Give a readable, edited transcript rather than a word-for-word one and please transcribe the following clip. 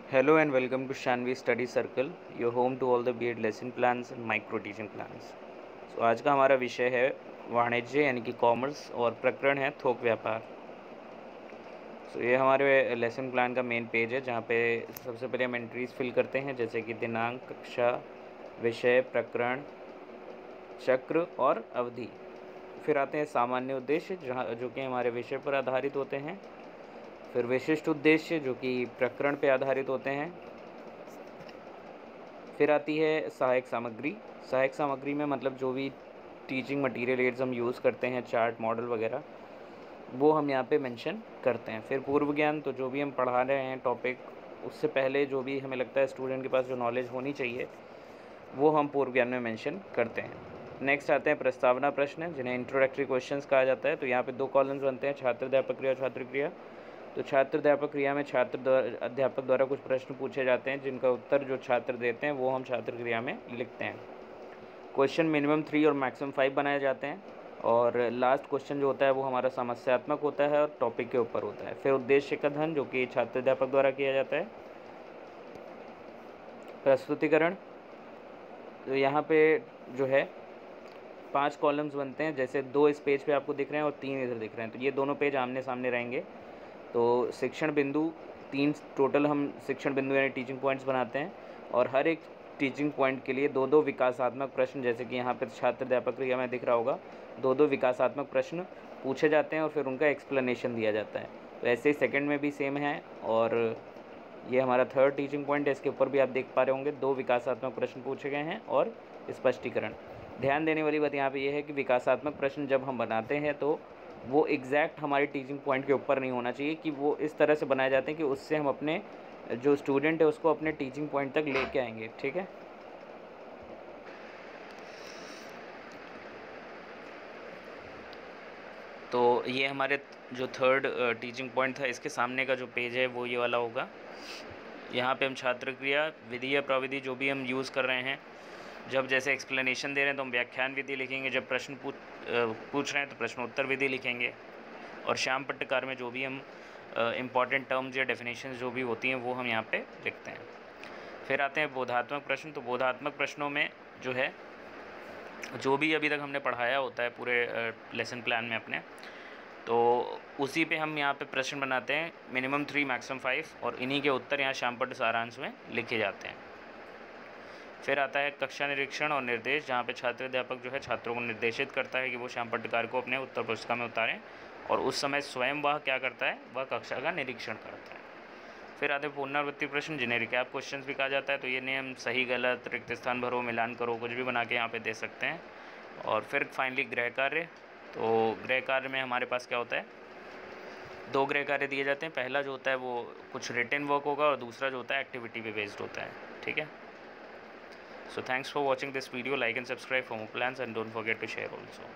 Hello and welcome to Shanvi Study Circle, your home to all the B.Ed lesson plans and micro teaching plans. So आज का हमारा विषय है वाणिज्य यानी कि कॉमर्स और प्रकरण है थोक व्यापार। So ये हमारे लेसन प्लान का मेन पेज है जहाँ पे सबसे पहले हम एंट्रीज फिल करते हैं जैसे कि दिनांक, कक्षा, विषय, प्रकरण, चक्र और अवधि। फिर आते हैं सामान्य उद्देश्य जो कि हमारे विषय पर आधारित होते हैं। फिर विशिष्ट उद्देश्य जो कि प्रकरण पे आधारित होते हैं। फिर आती है सहायक सामग्री। सहायक सामग्री में मतलब जो भी टीचिंग मटेरियल एड्स हम यूज़ करते हैं, चार्ट, मॉडल वगैरह, वो हम यहाँ पे मेंशन करते हैं। फिर पूर्व ज्ञान, तो जो भी हम पढ़ा रहे हैं टॉपिक, उससे पहले जो भी हमें लगता है स्टूडेंट के पास जो नॉलेज होनी चाहिए वो हम पूर्व ज्ञान में मेंशन करते हैं। नेक्स्ट आते हैं प्रस्तावना प्रश्न, जिन्हें इंट्रोडक्टरी क्वेश्चंस कहा जाता है। तो यहाँ पे 2 कॉलम्स बनते हैं, छात्र अध्यापक क्रिया, छात्र क्रिया। तो छात्र अध्यापक क्रिया में अध्यापक द्वारा कुछ प्रश्न पूछे जाते हैं जिनका उत्तर जो छात्र देते हैं वो हम छात्र क्रिया में लिखते हैं। क्वेश्चन मिनिमम 3 और मैक्सिमम 5 बनाए जाते हैं और लास्ट क्वेश्चन जो होता है वो हमारा समस्यात्मक होता है और टॉपिक के ऊपर होता है। फिर उद्देश्य का धन, जो कि छात्र अध्यापक द्वारा किया जाता है। प्रस्तुतिकरण, तो यहाँ पे जो है 5 कॉलम्स बनते हैं, जैसे 2 इस पेज पे आपको दिख रहे हैं और 3 इधर दिख रहे हैं, तो ये दोनों पेज आमने सामने रहेंगे। तो शिक्षण बिंदु 3 टोटल हम शिक्षण बिंदु यानी टीचिंग पॉइंट्स बनाते हैं और हर एक टीचिंग पॉइंट के लिए 2-2 विकासात्मक प्रश्न, जैसे कि यहाँ पर छात्र अध्यापक क्रिया में दिख रहा होगा, 2-2 विकासात्मक प्रश्न पूछे जाते हैं और फिर उनका एक्सप्लेनेशन दिया जाता है। तो ऐसे ही सेकंड में भी सेम है और ये हमारा थर्ड टीचिंग पॉइंट है, इसके ऊपर भी आप देख पा रहे होंगे 2 विकासात्मक प्रश्न पूछे गए हैं और स्पष्टीकरण। ध्यान देने वाली बात यहाँ पे ये है कि विकासात्मक प्रश्न जब हम बनाते हैं तो वो एग्जैक्ट हमारे टीचिंग पॉइंट के ऊपर नहीं होना चाहिए, कि वो इस तरह से बनाए जाते हैं कि उससे हम अपने जो स्टूडेंट है उसको अपने टीचिंग पॉइंट तक लेके आएंगे। ठीक है, तो ये हमारे जो थर्ड टीचिंग पॉइंट था, इसके सामने का जो पेज है वो ये वाला होगा। यहाँ पे हम छात्र क्रिया, विधि या प्रविधि जो भी हम यूज़ कर रहे हैं, जब जैसे एक्सप्लेनेशन दे रहे हैं तो हम व्याख्यान विधि लिखेंगे, जब प्रश्न पूछ रहे हैं तो प्रश्नोत्तर विधि लिखेंगे, और श्याम पट्टकार में जो भी हम इम्पॉर्टेंट टर्म्स या डेफिनेशंस जो भी होती हैं वो हम यहाँ पे लिखते हैं। फिर आते हैं बोधात्मक प्रश्न। तो बोधात्मक प्रश्नों में जो है जो भी अभी तक हमने पढ़ाया होता है पूरे लेसन प्लान में अपने, तो उसी पे हम यहाँ पे प्रश्न बनाते हैं, मिनिमम 3 मैक्सिमम 5, और इन्हीं के उत्तर यहाँ श्यामपट्ट सारांश में लिखे जाते हैं। फिर आता है कक्षा निरीक्षण और निर्देश, जहाँ पे छात्र अध्यापक जो है छात्रों को निर्देशित करता है कि वो श्याम पट्टकार को अपने उत्तर पुस्तिका में उतारें, और उस समय स्वयं वह क्या करता है, वह कक्षा का निरीक्षण करता है। फिर आते हैं पुनरावृत्ति प्रश्न, जिन्हें रिकैप क्वेश्चन भी कहा जाता है। तो ये नियम सही गलत, रिक्त स्थान भरो, मिलान करो, कुछ भी बना के यहाँ पे दे सकते हैं। और फिर फाइनली गृह कार्य। तो गृह कार्य में हमारे पास क्या होता है, 2 गृह कार्य दिए जाते हैं। पहला जो होता है वो कुछ रिटन वर्क होगा और दूसरा जो होता है एक्टिविटी पे बेस्ड होता है। ठीक है, so thanks for watching this video. Like and subscribe for more plans and don't forget to share also.